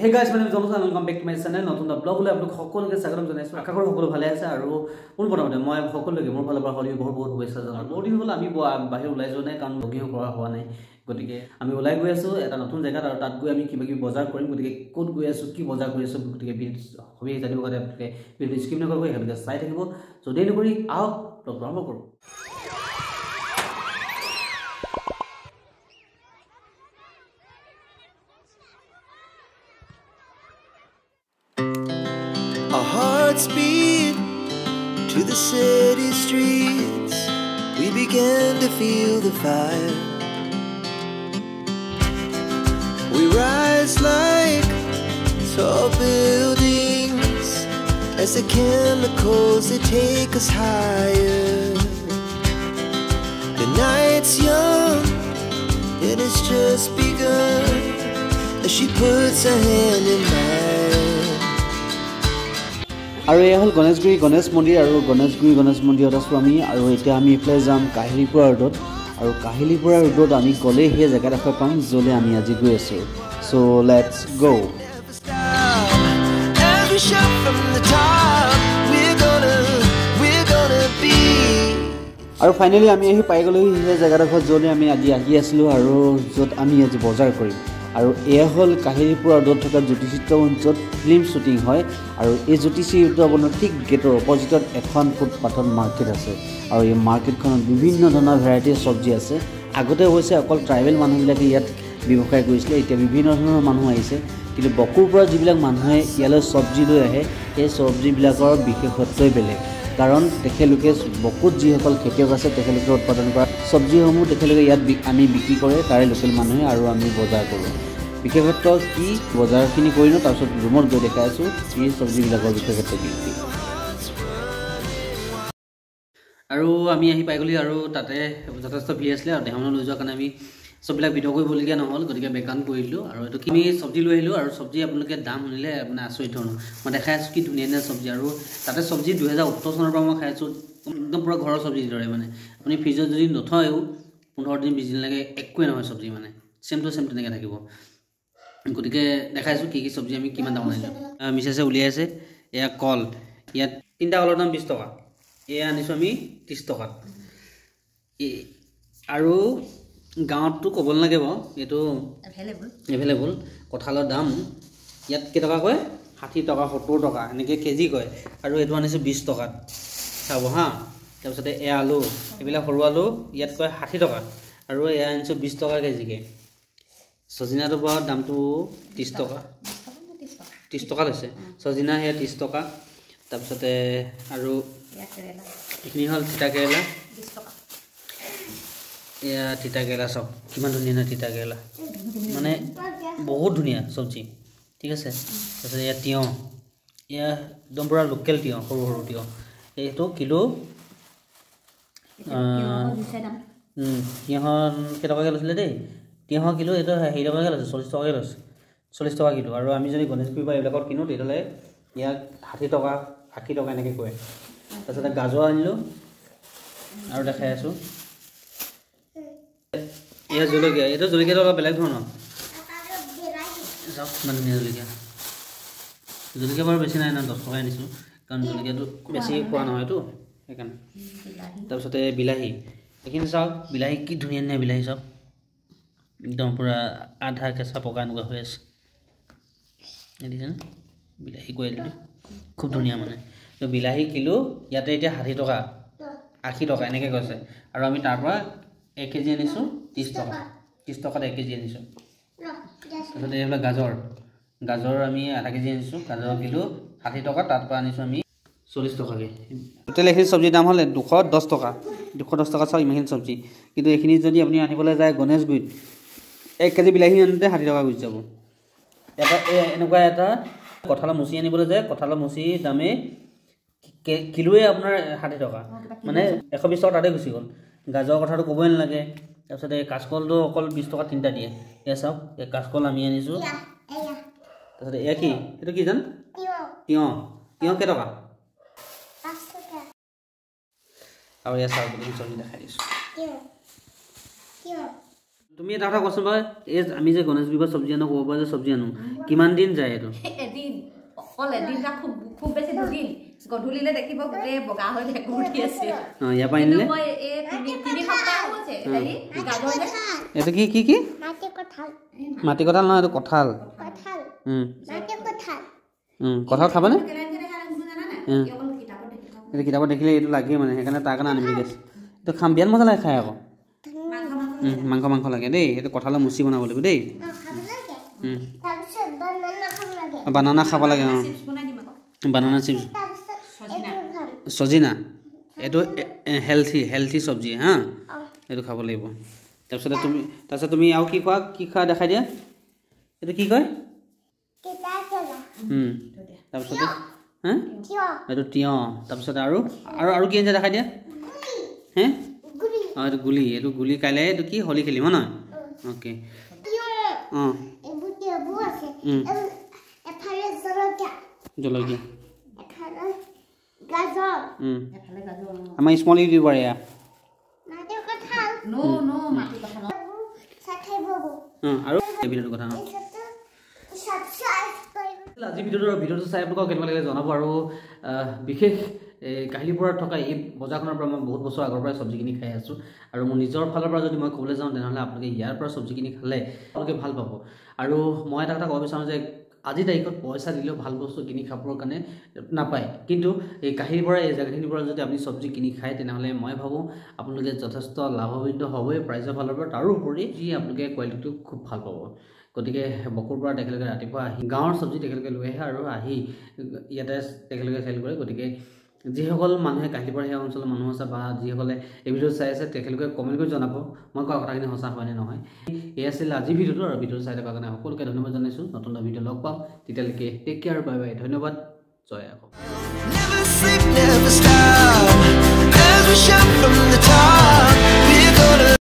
Hey guys, my name is Jonathan and welcome back to my channel. নতুন blog লৈ আপোনাক সকলোকে স্বাগতম জনাইছো। আশা কৰো সকলো ভালে আছে আৰু প্ৰথমতে মই সকলোকে মোৰ ফালৰ পৰা হলি বহুত শুভেচ্ছা জনাও। বহুত দিন হ'ল আমি বাহিৰ ওলাই যোৱা নাই কাৰণ লগিও কৰা হোৱা নাই। গতিকে আমি ওলাই গৈ আছো এটা নতুন জায়গাত আৰু তাত গৈ আমি কিবা কিবি বজাৰ কৰিম। গতিকে ক'ত গৈ আছো কি বজাৰ কৰি আছো গতিকে হবি জানিব কাৰণে আপোনালোকে ভিডিঅ' স্কিপ নকৰিব, একেলগে চাই থাকিব। যদি নকৰি আহক ব্লগ আৰম্ভ কৰো। Our hearts beat to the city streets. We began to feel the fire. We rise like tall buildings as the chemicals they take us higher. The night's young, it has just begun as she puts her hand in mine. আৰু এই হ'ল গণেশগুৰি গণেশ মন্দিৰ আৰু গণেশ মন্দিৰত আছোঁ আমি আৰু এতিয়া আমি এইফালে যাম কাহিলীপুৰা ৰোডত আৰু কাহিলীপুৰা ৰোডত আমি গ'লে সেই জেগাডোখৰ পাম য'লৈ আমি আজি গৈ আছোঁ চ' লেটছ গ' আৰু ফাইনেলি আমি আহি পাই গ'লো সেই জেগাডোখৰ য'লৈ আমি আজি আহি আছিলোঁ আৰু য'ত আমি আজি বজাৰ কৰিম আৰু এয়া হ'ল কাহিলীপুৰা ৰোডত থকা জ্যোতিচিত্ৰ মঞ্চত ফিল্ম শ্বুটিং হয় আৰু এই জ্যোতিচিত্ৰ ভৱনৰ ঠিক গেটৰ অপজিটত এখন ফুটপাথত মাৰ্কেট আছে আৰু এই মাৰ্কেটখনত বিভিন্ন ধৰণৰ ভেৰাইটিৰ চব্জি আছে আগতে অৱশ্যে অকল ট্ৰাইবেল মানুহবিলাকে ইয়াত ব্যৱসায় কৰিছিলে এতিয়া বিভিন্ন ধৰণৰ মানুহ আহিছে কিন্তু বকুৰ পৰা যিবিলাক মানুহে ইয়ালৈ চব্জি লৈ আহে এই চব্জিবিলাকৰ বিশেষত্বই বেলেগ কাৰণ তেখেতলোকে বকুত যিসকল খেতিয়ক আছে তেখেতলোকে উৎপাদন কৰা চব্জিসমূহ তেখেতলোকে ইয়াত আনি বিক্ৰী কৰে তাৰে লোকেল মানুহে আৰু আমি বজাৰ কৰোঁ বিশেষত্ব কি বজাৰখিনি কৰি লওঁ তাৰপিছত ৰুমত গৈ দেখাই আছোঁ এই চব্জিবিলাকৰ বিশেষত্ব কি আৰু আমি আহি পাই গ'লি আৰু তাতে যথেষ্ট ভিৰ আছিলে আৰু দেহামলৈ লৈ যোৱাৰ কাৰণে আমি চববিলাক ভিডিঅ' কৰিবলগীয়া নহ'ল গতিকে বেকান কৰিলোঁ আৰু এইটো আমি চব্জি লৈ আহিলোঁ আৰু চব্জি আপোনালোকে দাম শুনিলে মানে আচৰিত ধৰণৰ মই দেখাই আছোঁ কি ধুনীয়া ধুনীয়া চব্জি আৰু তাতে চব্জি 2018 চনৰ পৰা মই খাই আছোঁ একদম পূৰা ঘৰৰ চব্জিৰ দৰে মানে আপুনি ফ্ৰিজত যদি নথয়ও 15 দিন 20 দিনলৈকে একোৱে নহয় চব্জি মানে চেম টু চেম তেনেকৈ থাকিব গতিকে দেখাইছোঁ কি কি চব্জি আমি কিমান দাম আনিলোঁ মিছেছে উলিয়াইছে এয়া কল ইয়াত তিনিটা কলৰ দাম 20 টকা এয়া আনিছোঁ আমি 30 টকাত আৰু গাঁৱততো ক'ব নালাগে বাৰু এইটো এভেইলেবল কঁঠালৰ দাম ইয়াত কেইটকা কয় 60 টকা 70 টকা এনেকৈ কেজি কয় আৰু এইটো আনিছোঁ 20 টকাত চাব হা তাৰপিছতে এয়া আলু এইবিলাক সৰু আলু ইয়াত কয় 60 টকা আৰু এয়া আনিছোঁ 20 টকা কেজিকৈ সজিনাটো বাৰু দামটো 30 টকা 30 টকা লৈছে সজিনা সেয়া 30 টকা তাৰপিছতে আৰু এইখিনি হ'ল তিতা কেৰেলা 20 টকা এয়া তিতা কেৰেলা চাওক কিমান ধুনীয়া না তিতা কেৰেলা মানে বহুত ধুনীয়া চব্জি ঠিক আছে তাৰপিছত এয়া তিয়ঁহ এয়া একদম পূৰা লোকেল তিয়ঁহ সৰু সৰু তিয়ঁহ এইটো কিলো তিয়ঁহৰ কেইটকাকৈ লৈছিলে দেই তিয়ঁহৰ কিলো এইটো হেৰি টকাকৈ লৈছে 40 টকাকৈ লৈছে 40 টকা কিলো আৰু আমি যদি গণেশগুৰি বা এইবিলাকত কিনো তেতিয়াহ'লে ইয়াক 60 টকা 80 টকা এনেকৈ কয় তাৰপিছতে গাজৰ আনিলোঁ আৰু দেখাই আছোঁ এয়া জলকীয়া এইটো জলকীয়াটো অলপ বেলেগ ধৰণৰ চাওক কিমান ধুনীয়া জলকীয়া বাৰু বেছি নাই 10 টকাই আনিছোঁ কাৰণ জলকীয়াটো বেছি খোৱা নহয়তো সেইকাৰণে তাৰপিছতে বিলাহী এইখিনি চাওক বিলাহী কি ধুনীয়া ধুনীয়া বিলাহী চাওক একদম পূৰা আধা কেঁচা পকা এনেকুৱা হৈ আছে দেখিছেনে বিলাহী কোৱালিটি খুব ধুনীয়া মানে তো বিলাহী কিলো ইয়াতে এতিয়া 60 টকা 80 টকা এনেকৈ কৈছে আৰু আমি তাৰ পৰা 1 কেজি আনিছোঁ 30 টকা 30 টকাত 1 কেজি আনিছোঁ তাৰপিছতে এইবিলাক গাজৰ আমি আধা কেজি আনিছোঁ গাজৰ কিলো 60 টকা তাৰ পৰা আনিছোঁ আমি 40 টকাকৈ টোটেল এইখিনি চব্জিৰ দাম হ'লে 210 টকা 210 টকা চাওক ইমানখিনি চব্জি কিন্তু এইখিনি যদি আপুনি আনিবলৈ যায় গণেশগুৰিত 1 কেজি বিলাহী আনোতে 60 টকা গুচি যাব এটা এনেকুৱা এটা কঁঠালৰ মুচি আনিবলৈ যায় কঁঠালৰ মুচি দামে কিলোৱে আপোনাৰ 60 টকা মানে 120 টকা তাতে গুচি গ'ল গাজৰ কথাটো ক'বই নালাগে তাৰপিছতে কাঁচকলটো অকল 20 টকা তিনিটা দিয়ে এয়া চাওক এই কাঁচকল আমি আনিছোঁ তাৰপিছতে এয়া কি এইটো কি জান তিয়ঁহ কেইটকা 5 টকা আৰু এয়া চাওক চব্জি দেখাই দিছোঁ তুমি এটা কথা কোৱাচোন বাৰু এই আমি যে গণেশ বিবাহ চব্জি আনো ক'ব পৰা যে চব্জি আনো কিমান দিন যায় এইটো এদিন অকল এদিনটা খুব বেছি দুদিন গধূলিলে দেখিব গোটেই বগা হৈ ঘূৰি আছে ইয়াৰ পৰা আনিলে মই এই 3 সপ্তাহ হৈছে হেৰি গাজৰ যে এইটো কি মাটি কঁঠাল নহয় এইটো কঁঠাল কঁঠাল খাবানে এইটো কিতাপত দেখিলে এইটো লাগেই মানে সেইকাৰণে তাৰ কাৰণে আনিব গেছ এইটো খাম বিয়াত মজা লাগে খাই আকৌ মাংস লাগে দেই এইটো কঁঠালৰ মুচি বনাব লাগিব দেই বানানা খাব লাগে অঁ বানানা চিপছ সজিনা এইটো হেল্থি চব্জি হা এইটো খাব লাগিব তাৰপিছতে তুমি আৰু কি খোৱা দেখাই দিয়া এইটো কি কয় তাৰপিছতে হা এইটো তিয়ঁহ তাৰপিছতে আৰু কি আনিছে দেখাই দিয়া হে অঁ এইটো গুলি কাইলৈ এইটো কি হোলী খেলিম নহয় অ'কে অঁ জলকীয়া আমাৰ স্মল ইউটিউবাৰ এয়া আৰু এই ভিডিঅ'টোৰ কথা আজি ভিডিঅ'টো চাই আপোনালোকক কেনেকুৱা লাগিলে জনাব আৰু বিশেষ কাহিলীপুৰত থকা এই বজাৰখনৰ পৰা মই বহুত বছৰ আগৰ পৰাই চব্জি কিনি খাই আছোঁ আৰু মোৰ নিজৰ ফালৰ পৰা যদি মই ক'বলৈ যাওঁ তেনেহ'লে আপোনালোকে ইয়াৰ পৰা চব্জি কিনি খালে আপোনালোকে ভাল পাব আৰু মই এটা কথা ক'ব বিচাৰোঁ যে আজিৰ তাৰিখত পইচা দিলেও ভাল বস্তু কিনি খাবৰ কাৰণে নাপায় কিন্তু এই কাহিলীৰ পৰা এই জেগাখিনিৰ পৰা যদি আপুনি চব্জি কিনি খায় তেনেহ'লে মই ভাবোঁ আপোনালোকে যথেষ্ট লাভান্বিত হ'বই প্ৰাইজৰ ফালৰ পৰা তাৰোপৰি যি আপোনালোকে কোৱালিটিটো খুব ভাল পাব গতিকে বকুৰ পৰা তেখেতলোকে ৰাতিপুৱা আহি গাঁৱৰ চব্জি তেখেতলোকে লৈ আহে আৰু আহি ইয়াতে তেখেতলোকে চেল কৰে গতিকে যিসকল মানুহে কাহিলীৰ পৰা সেই অঞ্চলৰ মানুহ আছে বা যিসকলে এই ভিডিঅ' চাই আছে তেখেতলোকে কমেণ্ট কৰি জনাব মই কোৱা কথাখিনি সঁচা হয়নে নহয় এই আছিল আজিৰ ভিডিঅ'টো আৰু ভিডিঅ'টো চাই থকাৰ কাৰণে সকলোকে ধন্যবাদ জনাইছোঁ নতুন ভিডিঅ' লগ পাম তেতিয়ালৈকে টেক কেয়াৰ বাই বাই ধন্যবাদ জয় আকৌ